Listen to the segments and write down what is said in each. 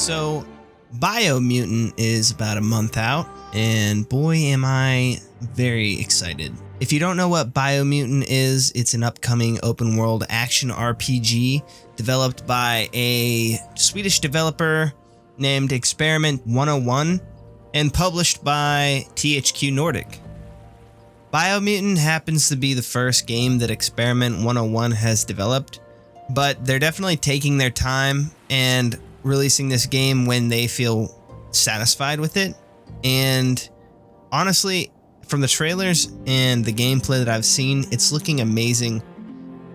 So, Biomutant is about a month out, and boy am I very excited. If you don't know what Biomutant is, it's an upcoming open world action RPG developed by a Swedish developer named Experiment 101 and published by THQ Nordic. Biomutant happens to be the first game that Experiment 101 has developed, but they're definitely taking their time and releasing this game when they feel satisfied with it. And honestly, from the trailers and the gameplay that I've seen, it's looking amazing,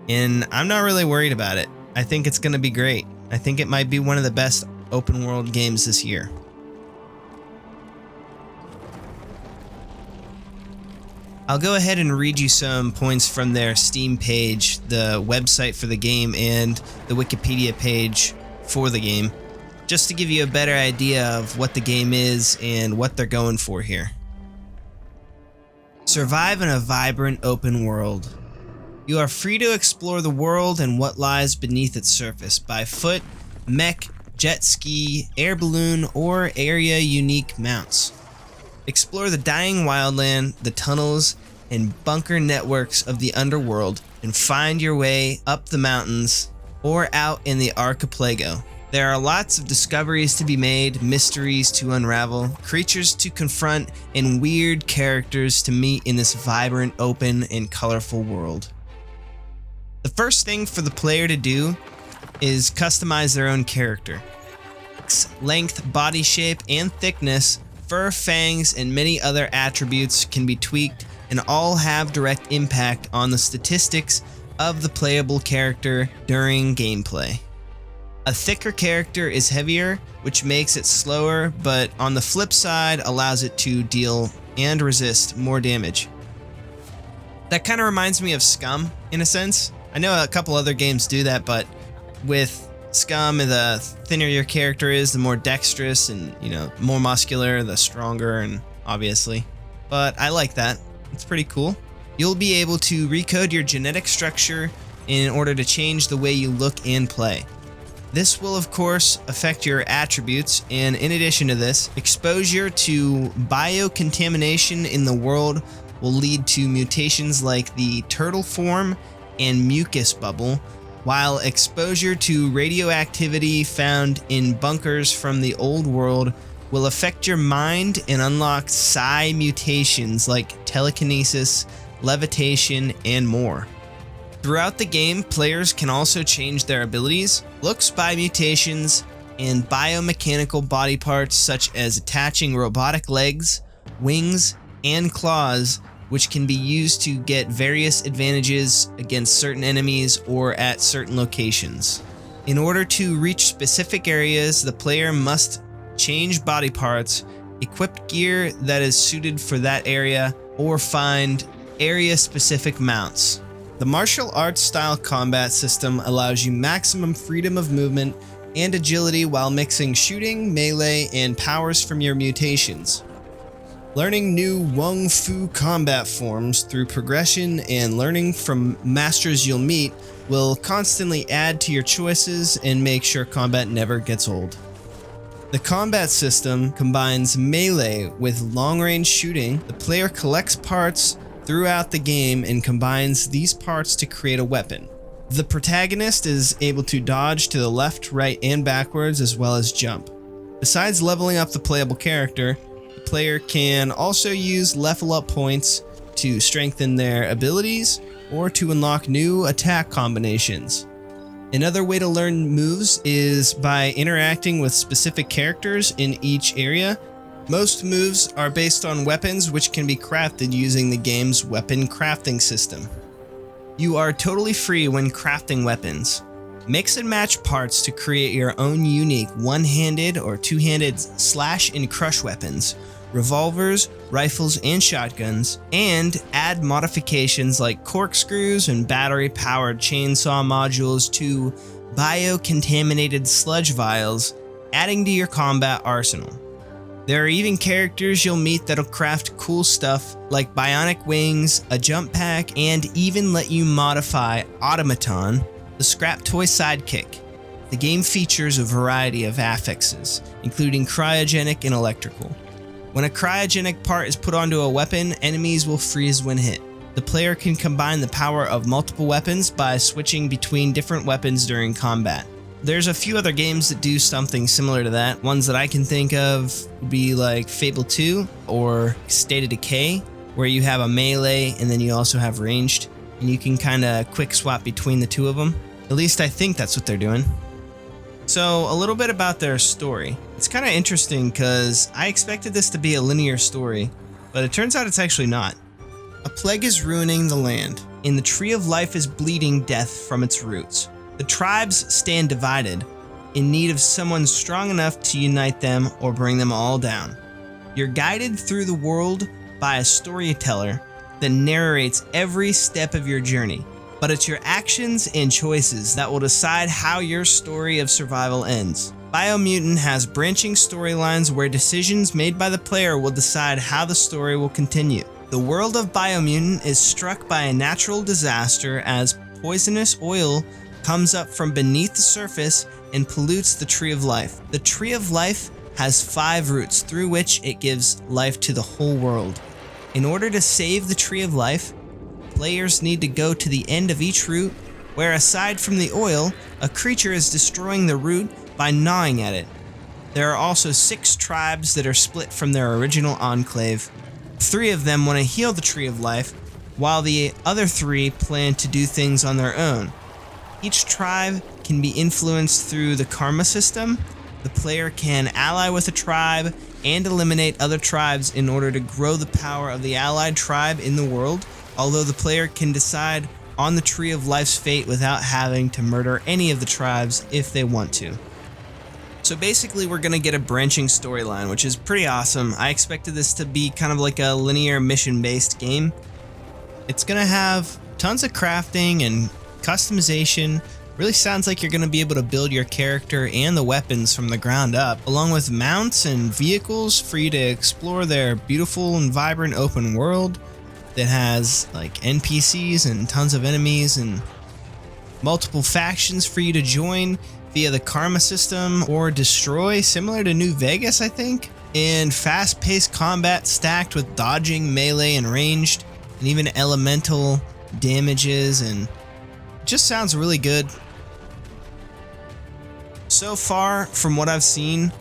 and I'm not really worried about it. I think it's going to be great. I think it might be one of the best open world games this year. I'll go ahead and read you some points from their Steam page, the website for the game, and the Wikipedia page for the game, just to give you a better idea of what the game is and what they're going for here. Survive in a vibrant open world. You are free to explore the world and what lies beneath its surface by foot, mech, jet ski, air balloon, or area-unique mounts. Explore the dying wildland, the tunnels, and bunker networks of the underworld, and find your way up the mountains or out in the archipelago. There are lots of discoveries to be made, mysteries to unravel, creatures to confront, and weird characters to meet in this vibrant, open, and colorful world. The first thing for the player to do is customize their own character. Length, body shape, and thickness, fur, fangs, and many other attributes can be tweaked and all have direct impact on the statistics of the playable character during gameplay. A thicker character is heavier, which makes it slower, but on the flip side allows it to deal and resist more damage. That kind of reminds me of Scum, in a sense. I know a couple other games do that, but with Scum, the thinner your character is, the more dexterous and, more muscular, the stronger, and obviously. But I like that. It's pretty cool. You'll be able to recode your genetic structure in order to change the way you look and play. This will, of course, affect your attributes, and in addition to this, exposure to biocontamination in the world will lead to mutations like the turtle form and mucus bubble, while exposure to radioactivity found in bunkers from the old world will affect your mind and unlock psi mutations like telekinesis, levitation, and more. Throughout the game, players can also change their abilities, looks by mutations, and biomechanical body parts such as attaching robotic legs, wings, and claws, which can be used to get various advantages against certain enemies or at certain locations. In order to reach specific areas, the player must change body parts, equip gear that is suited for that area, or find area-specific mounts. The martial arts style combat system allows you maximum freedom of movement and agility while mixing shooting, melee, and powers from your mutations. Learning new Wung Fu combat forms through progression and learning from masters you'll meet will constantly add to your choices and make sure combat never gets old. The combat system combines melee with long-range shooting. The player collects parts throughout the game and combines these parts to create a weapon. The protagonist is able to dodge to the left, right, and backwards, as well as jump. Besides leveling up the playable character, the player can also use level up points to strengthen their abilities or to unlock new attack combinations. Another way to learn moves is by interacting with specific characters in each area. Most moves are based on weapons which can be crafted using the game's weapon crafting system. You are totally free when crafting weapons. Mix and match parts to create your own unique one-handed or two-handed slash and crush weapons, revolvers, rifles, and shotguns, and add modifications like corkscrews and battery-powered chainsaw modules to biocontaminated sludge vials, adding to your combat arsenal. There are even characters you'll meet that'll craft cool stuff like bionic wings, a jump pack, and even let you modify Automaton, the scrap toy sidekick. The game features a variety of affixes, including cryogenic and electrical. When a cryogenic part is put onto a weapon, enemies will freeze when hit. The player can combine the power of multiple weapons by switching between different weapons during combat. There's a few other games that do something similar to that. Ones that I can think of would be like Fable 2 or State of Decay, where you have a melee and then you also have ranged, and you can kind of quick swap between the two of them. At least I think that's what they're doing. So a little bit about their story. It's kind of interesting because I expected this to be a linear story, but it turns out it's actually not. A plague is ruining the land, and the tree of life is bleeding death from its roots. The tribes stand divided, in need of someone strong enough to unite them or bring them all down. You're guided through the world by a storyteller that narrates every step of your journey, but it's your actions and choices that will decide how your story of survival ends. Biomutant has branching storylines where decisions made by the player will decide how the story will continue. The world of Biomutant is struck by a natural disaster as poisonous oil comes up from beneath the surface and pollutes the Tree of Life. The Tree of Life has 5 roots through which it gives life to the whole world. In order to save the Tree of Life, players need to go to the end of each root, where aside from the oil, a creature is destroying the root by gnawing at it. There are also 6 tribes that are split from their original enclave. 3 of them want to heal the Tree of Life, while the other 3 plan to do things on their own. Each tribe can be influenced through the karma system. The player can ally with a tribe and eliminate other tribes in order to grow the power of the allied tribe in the world, although the player can decide on the Tree of Life's fate without having to murder any of the tribes if they want to. So basically we're going to get a branching storyline, which is pretty awesome. I expected this to be kind of like a linear mission-based game. It's going to have tons of crafting and customization. Really sounds like you're going to be able to build your character and the weapons from the ground up, along with mounts and vehicles for you to explore their beautiful and vibrant open world that has like NPCs and tons of enemies and multiple factions for you to join via the karma system or destroy, similar to New Vegas, I think. And fast-paced combat stacked with dodging, melee, and ranged, and even elemental damages, and it just sounds really good. So far, from what I've seen,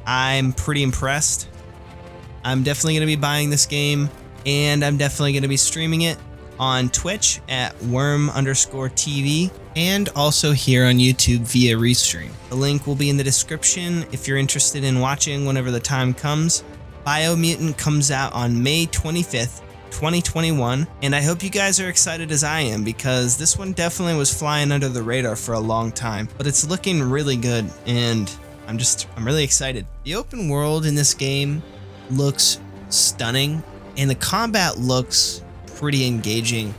I'm pretty impressed. I'm definitely going to be buying this game, and I'm definitely going to be streaming it on Twitch at worm_TV, and also here on YouTube via Restream. The link will be in the description if you're interested in watching whenever the time comes. Biomutant comes out on May 25th, 2021, and I hope you guys are excited as I am, because this one definitely was flying under the radar for a long time, but it's looking really good, and I'm really excited. The open world in this game looks stunning, and the combat looks pretty engaging,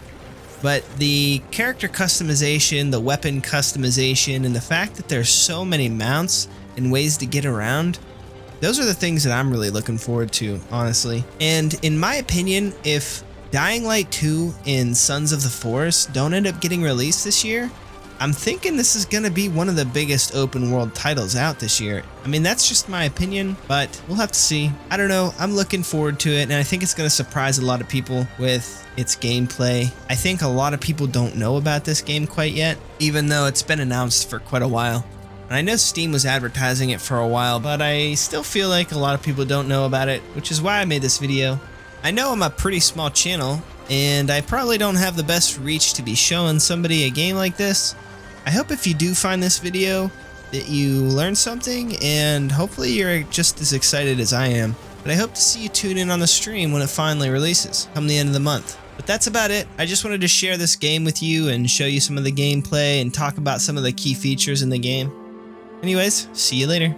but the character customization, the weapon customization, and the fact that there's so many mounts and ways to get around, those are the things that I'm really looking forward to, honestly. And in my opinion, if Dying Light 2 and Sons of the Forest don't end up getting released this year, I'm thinking this is going to be one of the biggest open world titles out this year. I mean, that's just my opinion, but we'll have to see. I don't know. I'm looking forward to it, and I think it's going to surprise a lot of people with its gameplay. I think a lot of people don't know about this game quite yet, even though it's been announced for quite a while. And I know Steam was advertising it for a while, but I still feel like a lot of people don't know about it, which is why I made this video. I know I'm a pretty small channel, and I probably don't have the best reach to be showing somebody a game like this. I hope if you do find this video that you learned something, and hopefully you're just as excited as I am. But I hope to see you tune in on the stream when it finally releases, come the end of the month. But that's about it. I just wanted to share this game with you and show you some of the gameplay and talk about some of the key features in the game. Anyways, see you later.